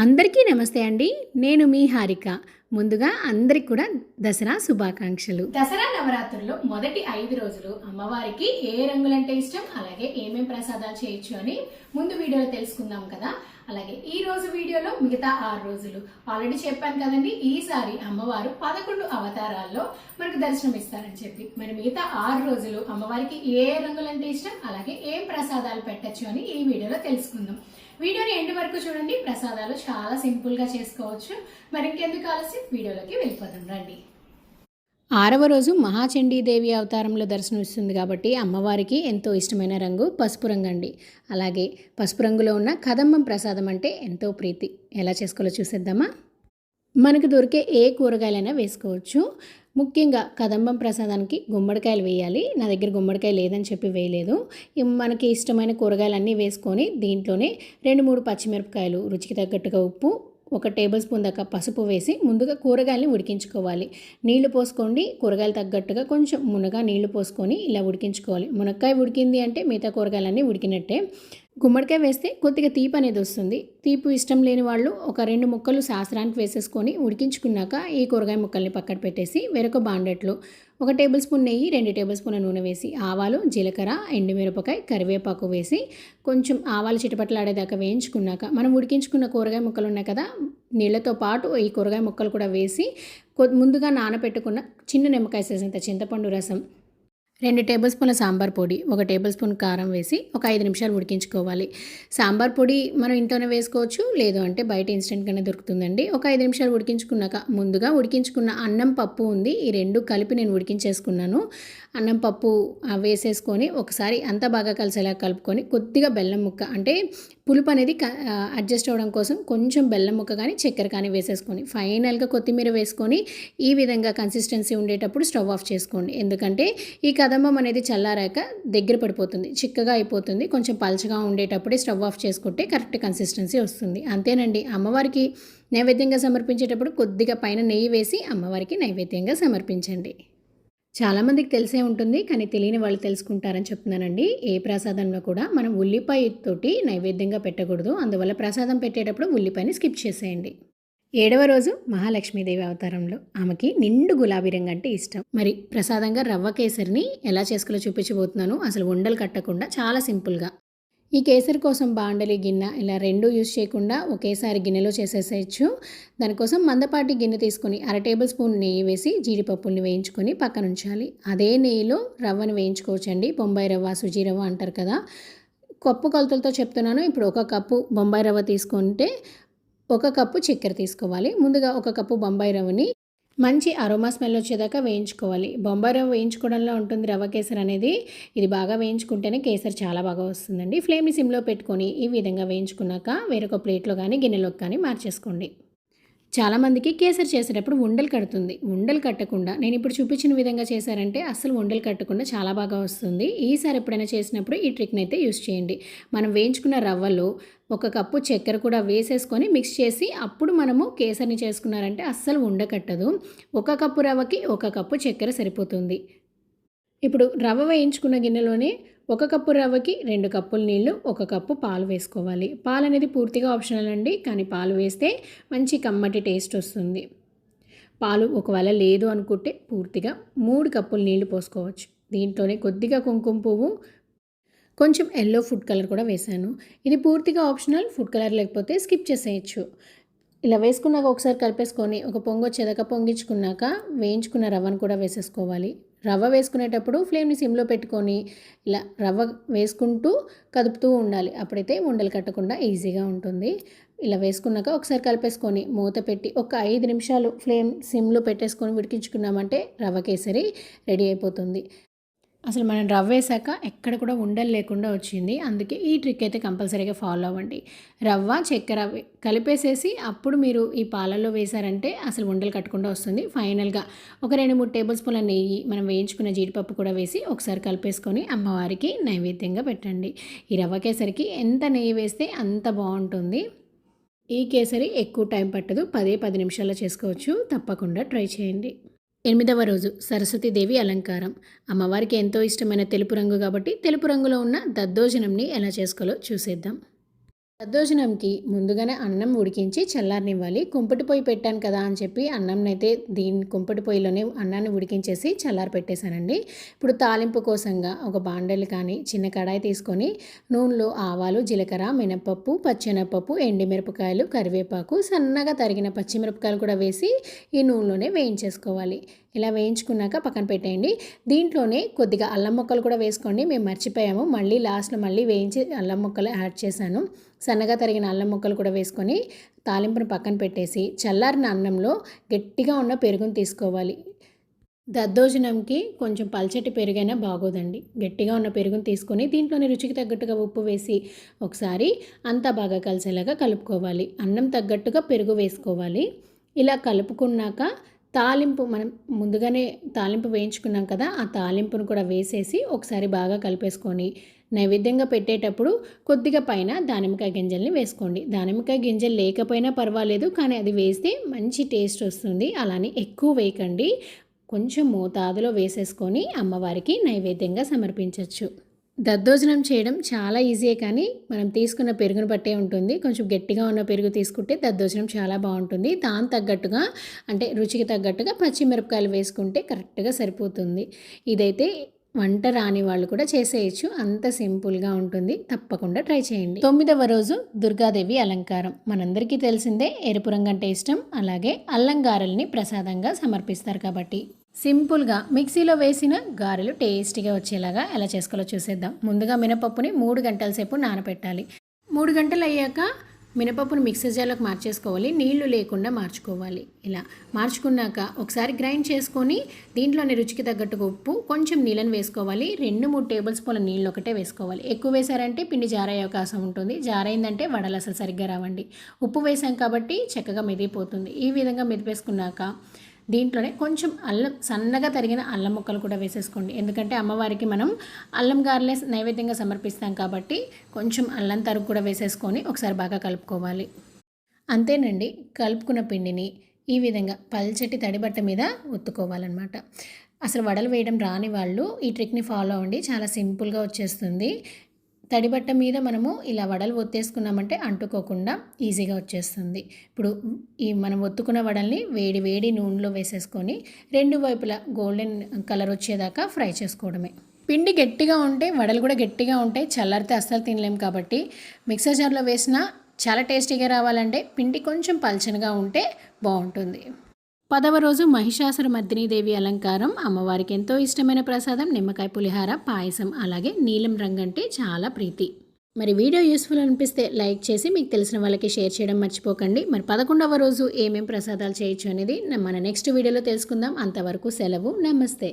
అందరికీ నమస్తే అండి. నేను మీ హారిక. ముందుగా అందరికి కూడా దసరా శుభాకాంక్షలు. దసరా నవరాత్రుల్లో మొదటి 5 రోజులు అమ్మవారికి ఏ రంగులంటే ఇష్టం, అలాగే ఏమేం ప్రసాదాలు చేయొచ్చు అని ముందు వీడియోలో తెలుసుకుందాం కదా. అలాగే ఈ రోజు వీడియోలో మిగతా 6 రోజులు ఆల్రెడీ చెప్పాను కదండి. ఈసారి అమ్మవారు 11 అవతారాల్లో మనకు దర్శనం ఇస్తారని చెప్పి, మరి మిగతా 6 రోజులు అమ్మవారికి ఏ రంగులంటే ఇష్టం, అలాగే ఏం ప్రసాదాలు పెట్టచ్చు అని ఈ వీడియోలో తెలుసుకుందాం. వీడియోని ఎండ్ వరకు చూడండి. ప్రసాదాలు చాలా సింపుల్గా చేసుకోవచ్చు. మరి ఇంకెందుకు ఆలస్యం, వీడియోలోకి వెళ్ళిపోదాం రండి. 6వ రోజు మహాచండీదేవి అవతారంలో దర్శనం ఇస్తుంది కాబట్టి అమ్మవారికి ఎంతో ఇష్టమైన రంగు పసుపు రంగు అండి. అలాగే పసుపు రంగులో ఉన్న కదంబం ప్రసాదం అంటే ఎంతో ప్రీతి. ఎలా చేసుకోవాలో చూసేద్దామా. మనకు దొరికే ఏ కూరగాయలైనా వేసుకోవచ్చు. ముఖ్యంగా కదంబం ప్రసాదానికి గుమ్మడికాయలు వేయాలి. నా దగ్గర గుమ్మడికాయ లేదని చెప్పి వేయలేదు. మనకి ఇష్టమైన కూరగాయలన్నీ వేసుకొని దీంట్లోనే 2-3 పచ్చిమిరపకాయలు, రుచికి తగ్గట్టుగా ఉప్పు, 1 టేబుల్ స్పూన్ దాకా పసుపు వేసి ముందుగా కూరగాయలని ఉడికించుకోవాలి. నీళ్లు పోసుకోండి. కూరగాయలు తగ్గట్టుగా కొంచెం మునగా నీళ్లు పోసుకొని ఇలా ఉడికించుకోవాలి. మునక్కాయ ఉడికింది అంటే మిగతా కూరగాయలన్నీ ఉడికినట్టే. గుమ్మడికాయ వేస్తే కొద్దిగా తీపి అనేది వస్తుంది. తీపి ఇష్టం లేని వాళ్ళు ఒక 2 ముక్కలు శాస్త్రానికి వేసేసుకొని ఉడికించుకున్నాక ఈ కూరగాయ ముక్కల్ని పక్కన పెట్టేసి వేరొక బాండెట్లో 1 టేబుల్ స్పూన్ నెయ్యి, 2 టేబుల్ స్పూన్ల నూనె వేసి ఆవాలు, జీలకర్ర, ఎండుమిరపకాయ, కరివేపాకు వేసి కొంచెం ఆవాలు చిటపట్లాడేదాకా వేయించుకున్నాక మనం ఉడికించుకున్న కూరగాయ ముక్కలు ఉన్నాయి కదా, నీళ్ళతో పాటు ఈ కూరగాయ ముక్కలు కూడా వేసి ముందుగా నానబెట్టుకున్న చిన్న నిమ్మకాయ సైజంత చింతపండు రసం, 2 టేబుల్ స్పూన్ల సాంబార్ పొడి, 1 టేబుల్ స్పూన్ కారం వేసి ఒక 5 నిమిషాలు ఉడికించుకోవాలి. సాంబార్ పొడి మనం ఇంట్లోనే వేసుకోవచ్చు, లేదు అంటే బయట ఇన్స్టెంట్గానే దొరుకుతుందండి. ఒక 5 నిమిషాలు ఉడికించుకున్నాక ముందుగా ఉడికించుకున్న అన్నం, పప్పు ఉంది. ఈ 2 కలిపి నేను ఉడికించేసుకున్నాను. అన్నం, పప్పు వేసేసుకొని ఒకసారి అంతా బాగా కలిసేలా కలుపుకొని కొద్దిగా బెల్లం ముక్క, అంటే పులుపు అనేది అడ్జస్ట్ అవ్వడం కోసం కొంచెం బెల్లం ముక్క కానీ చక్కెర కానీ వేసేసుకొని ఫైనల్గా కొత్తిమీర వేసుకొని ఈ విధంగా కన్సిస్టెన్సీ ఉండేటప్పుడు స్టవ్ ఆఫ్ చేసుకోండి. ఎందుకంటే ఈ కదంబం అనేది చల్లారాక దగ్గర పడిపోతుంది, చిక్కగా అయిపోతుంది. కొంచెం పలచగా ఉండేటప్పుడే స్టవ్ ఆఫ్ చేసుకుంటే కరెక్ట్ కన్సిస్టెన్సీ వస్తుంది. అంతేనండి. అమ్మవారికి నైవేద్యంగా సమర్పించేటప్పుడు కొద్దిగా పైన నెయ్యి వేసి అమ్మవారికి నైవేద్యంగా సమర్పించండి. చాలామందికి తెలిసే ఉంటుంది, కానీ తెలియని వాళ్ళు తెలుసుకుంటారని చెప్తున్నానండి. ఏ ప్రసాదంలో కూడా మనం ఉల్లిపాయ తోటి నైవేద్యంగా పెట్టకూడదు. అందువల్ల ప్రసాదం పెట్టేటప్పుడు ఉల్లిపాయని స్కిప్ చేసేయండి. 7వ రోజు మహాలక్ష్మీదేవి అవతారంలో ఆమెకి నిండు గులాబీ రంగు అంటే ఇష్టం. మరి ప్రసాదంగా రవ్వ కేసరిని ఎలా చేసుకోవాలో చూపించబోతున్నాను. అసలు ఉండలు కట్టకుండా చాలా సింపుల్గా. ఈ కేసరి కోసం బాండలి, గిన్నె ఇలా 2 యూజ్ చేయకుండా ఒకేసారి గిన్నెలో చేసేసేయచ్చు. దానికోసం మందపాటి గిన్నె తీసుకొని 1/2 టేబుల్ స్పూన్ నెయ్యి వేసి జీడిపప్పుల్ని వేయించుకొని పక్కన ఉంచాలి. అదే నెయ్యిలో రవ్వను వేయించుకోవచ్చండి. బొంబాయి రవ్వ, సుజీ రవ్వ అంటారు కదా. కప్పు కొలతలతో చెప్తున్నాను. ఇప్పుడు 1 కప్పు బొంబాయి రవ్వ తీసుకుంటే 1 కప్పు చక్కెర తీసుకోవాలి. ముందుగా 1 కప్పు బొంబాయి రవ్వని మంచి అరోమా స్మెల్ వచ్చేదాకా వేయించుకోవాలి. బొంబాయి రవ్వ వేయించుకోవడంలో ఉంటుంది రవ్వ కేసరి అనేది. ఇది బాగా వేయించుకుంటేనే కేసరి చాలా బాగా వస్తుందండి. ఫ్లేమ్ని సిమ్లో పెట్టుకొని ఈ విధంగా వేయించుకున్నాక వేరొక ప్లేట్లో కానీ గిన్నెలోకి కానీ మార్చేసుకోండి. చాలామందికి కేసరి చేసేటప్పుడు ఉండలు కడుతుంది. ఉండలు కట్టకుండా నేను ఇప్పుడు చూపించిన విధంగా చేశారంటే అస్సలు ఉండలు కట్టకుండా చాలా బాగా వస్తుంది. ఈసారి ఎప్పుడైనా చేసినప్పుడు ఈ ట్రిక్ని అయితే యూస్ చేయండి. మనం వేయించుకున్న రవ్వలో 1 కప్పు చక్కెర కూడా వేసేసుకొని మిక్స్ చేసి అప్పుడు మనము కేసరిని చేసుకున్నారంటే అస్సలు ఉండకట్టదు. 1 కప్పు రవ్వకి 1 కప్పు చక్కెర సరిపోతుంది. ఇప్పుడు రవ్వ వేయించుకున్న గిన్నెలోనే 1 కప్పు రవ్వకి 2 కప్పుల నీళ్లు, 1 కప్పు పాలు వేసుకోవాలి. పాలు అనేది పూర్తిగా ఆప్షనల్ అండి, కానీ పాలు వేస్తే మంచి కమ్మటి టేస్ట్ వస్తుంది. పాలు ఒకవేళ లేదు అనుకుంటే పూర్తిగా 3 కప్పుల నీళ్లు పోసుకోవచ్చు. దీంట్లోనే కొద్దిగా కుంకుమ పువ్వు, కొంచెం ఎల్లో ఫుడ్ కలర్ కూడా వేశాను. ఇది పూర్తిగా ఆప్షనల్. ఫుడ్ కలర్ లేకపోతే స్కిప్ చేసేయచ్చు. ఇలా వేసుకున్నాక ఒకసారి కలిపేసుకొని ఒక పొంగొచ్చేదాకా పొంగించుకున్నాక వేయించుకున్న రవ్వను కూడా వేసేసుకోవాలి. రవ్వ వేసుకునేటప్పుడు ఫ్లేమ్ని సిమ్లో పెట్టుకొని ఇలా రవ్వ వేసుకుంటూ కదుపుతూ ఉండాలి. అప్పుడైతే ఉండలు కట్టకుండా ఈజీగా ఉంటుంది. ఇలా వేసుకున్నాక ఒకసారి కలిపేసుకొని మూత పెట్టి ఒక 5 నిమిషాలు ఫ్లేమ్ సిమ్లో పెట్టేసుకొని ఉడికించుకున్నామంటే రవ్వ కేసరి రెడీ అయిపోతుంది. అసలు మనం రవ్వ వేసాక ఎక్కడ కూడా ఉండలు లేకుండా వచ్చింది. అందుకే ఈ ట్రిక్ అయితే కంపల్సరీగా ఫాలో అవ్వండి. రవ్వ, చక్కెర కలిపేసేసి అప్పుడు మీరు ఈ పాలల్లో వేశారంటే అసలు ఉండలు కట్టకుండా వస్తుంది. ఫైనల్గా ఒక 2-3 టేబుల్ స్పూన్ల నెయ్యి, మనం వేయించుకున్న జీడిపప్పు కూడా వేసి ఒకసారి కలిపేసుకొని అమ్మవారికి నైవేద్యంగా పెట్టండి. ఈ రవ్వ కేసరికి ఎంత నెయ్యి వేస్తే అంత బాగుంటుంది. ఈ కేసరి ఎక్కువ టైం పట్టదు. 10 నిమిషాల్లో చేసుకోవచ్చు. తప్పకుండా ట్రై చేయండి. 8వ రోజు సరస్వతీదేవి అలంకారం. అమ్మవారికి ఎంతో ఇష్టమైన తెలుపు రంగు కాబట్టి తెలుపు రంగులో ఉన్న దద్దోజనంని ఎలా చేసుకోవాలో చూసేద్దాం. దద్దోజనంకి ముందుగానే అన్నం ఉడికించి చల్లారనివ్వాలి. కుంపటి పొయ్యి పెట్టాను కదా అని చెప్పి అన్నంనైతే కుంపటి పొయ్యిలోనే అన్నాన్ని ఉడికించేసి చల్లారి పెట్టేశానండి. ఇప్పుడు తాలింపు కోసంగా ఒక బాండలు కానీ చిన్న కడాయి తీసుకొని నూనెలో ఆవాలు, జీలకర్ర, మినపప్పు, పచ్చెనపప్పు, ఎండుమిరపకాయలు, కరివేపాకు, సన్నగా తరిగిన పచ్చిమిరపకాయలు కూడా వేసి ఈ నూనెలోనే వేయించేసుకోవాలి. ఇలా వేయించుకున్నాక పక్కన పెట్టేయండి. దీంట్లోనే కొద్దిగా అల్లం ముక్కలు కూడా వేసుకోండి. మేము మర్చిపోయాము, మళ్ళీ లాస్ట్లో వేయించి అల్లం ముక్కలు యాడ్ చేశాను. సన్నగా తరిగిన అల్లం ముక్కలు కూడా వేసుకొని తాలింపును పక్కన పెట్టేసి చల్లారిన అన్నంలో గట్టిగా ఉన్న పెరుగును తీసుకోవాలి. దద్దోజనంకి కొంచెం పల్చటి పెరుగైనా బాగోదండి. గట్టిగా ఉన్న పెరుగును తీసుకొని దీంట్లోనే రుచికి తగ్గట్టుగా ఉప్పు వేసి ఒకసారి అంతా బాగా కలిసేలాగా కలుపుకోవాలి. అన్నం తగ్గట్టుగా పెరుగు వేసుకోవాలి. ఇలా కలుపుకున్నాక తాలింపు మనం ముందుగానే తాలింపు వేయించుకున్నాం కదా, ఆ తాలింపును కూడా వేసేసి ఒకసారి బాగా కలిపేసుకొని నైవేద్యంగా పెట్టేటప్పుడు కొద్దిగా పైన దానిమ్మకాయ గింజల్ని వేసుకోండి. దానిమ్మకాయ గింజలు లేకపోయినా పర్వాలేదు, కానీ అది వేస్తే మంచి టేస్ట్ వస్తుంది. అలానే ఎక్కువ వేయకండి, కొంచెం మోతాదులో వేసేసుకొని అమ్మవారికి నైవేద్యంగా సమర్పించవచ్చు. దద్దోజనం చేయడం చాలా ఈజీయే, కానీ మనం తీసుకున్న పెరుగును బట్టే ఉంటుంది. కొంచెం గట్టిగా ఉన్న పెరుగు తీసుకుంటే దద్దోజనం చాలా బాగుంటుంది. దాని తగ్గట్టుగా అంటే రుచికి తగ్గట్టుగా పచ్చిమిరపకాయలు వేసుకుంటే కరెక్ట్గా సరిపోతుంది. ఇదైతే వంట రాని వాళ్ళు కూడా చేసేయచ్చు, అంత సింపుల్గా ఉంటుంది. తప్పకుండా ట్రై చేయండి. 9వ రోజు దుర్గాదేవి అలంకారం. మనందరికీ తెలిసిందే ఎరుపు రంగు అంటే ఇష్టం, అలాగే అల్లం గారెల్ని ప్రసాదంగా సమర్పిస్తారు కాబట్టి సింపుల్గా మిక్సీలో వేసిన గారెలు టేస్టీగా వచ్చేలాగా ఎలా చేసుకోవాలో చూసేద్దాం. ముందుగా మినపప్పుని 3 గంటల సేపు నానబెట్టాలి. 3 గంటలు అయ్యాక మినపప్పును మిక్సీ జార్లోకి మార్చేసుకోవాలి. నీళ్లు లేకుండా మార్చుకోవాలి. ఇలా మార్చుకున్నాక ఒకసారి గ్రైండ్ చేసుకొని దీంట్లోని రుచికి తగ్గట్టుగా ఉప్పు, కొంచెం నీళ్ళని వేసుకోవాలి. 2-3 టేబుల్ స్పూన్ల నీళ్ళు ఒకటే వేసుకోవాలి. ఎక్కువ వేసారంటే పిండి జారయ్యే అవకాశం ఉంటుంది. జారైందంటే వడలు అసలు సరిగ్గా రావండి. ఉప్పు వేసాం కాబట్టి చక్కగా మెదిగిపోతుంది. ఈ విధంగా మెదిపేసుకున్నాక దీంట్లోనే కొంచెం అల్లం, సన్నగా తరిగిన అల్లం ముక్కలు కూడా వేసేసుకోండి. ఎందుకంటే అమ్మవారికి మనం అల్లం గారెలే నైవేద్యంగా సమర్పిస్తాం కాబట్టి కొంచెం అల్లం తరుగు కూడా వేసేసుకొని ఒకసారి బాగా కలుపుకోవాలి. అంతేనండి, కలుపుకున్న పిండిని ఈ విధంగా పల్చటి తడిబట్ట మీద ఒత్తుకోవాలన్నమాట. అసలు వడలు వేయడం రాని వాళ్ళు ఈ ట్రిక్ని ఫాలో అవ్వండి, చాలా సింపుల్గా వచ్చేస్తుంది. తడిబట్ట మీద మనము ఇలా వడలు ఒత్తేసుకున్నామంటే అంటుకోకుండా ఈజీగా వచ్చేస్తుంది. ఇప్పుడు మనం ఒత్తుకున్న వడల్ని వేడి వేడి నూనెలో వేసేసుకొని 2 వైపులా గోల్డెన్ కలర్ వచ్చేదాకా ఫ్రై చేసుకోవడమే. పిండి గట్టిగా ఉంటే వడలు కూడా గట్టిగా ఉంటాయి, చల్లారితే అస్సలు తినలేము. కాబట్టి మిక్సర్ జార్లో వేసినా చాలా టేస్టీగా రావాలంటే పిండి కొంచెం పల్చనగా ఉంటే బాగుంటుంది. 10వ రోజు మహిషాసుర మర్దినీదేవి అలంకారం. అమ్మవారికి ఎంతో ఇష్టమైన ప్రసాదం నిమ్మకాయ పులిహార, పాయసం, అలాగే నీలం రంగు అంటే చాలా ప్రీతి. మరి వీడియో యూస్ఫుల్ అనిపిస్తే లైక్ చేసి మీకు తెలిసిన వాళ్ళకి షేర్ చేయడం మర్చిపోకండి. మరి 11వ రోజు ఏమేం ప్రసాదాలు చేయొచ్చు అనేది మన నెక్స్ట్ వీడియోలో తెలుసుకుందాం. అంతవరకు సెలవు, నమస్తే.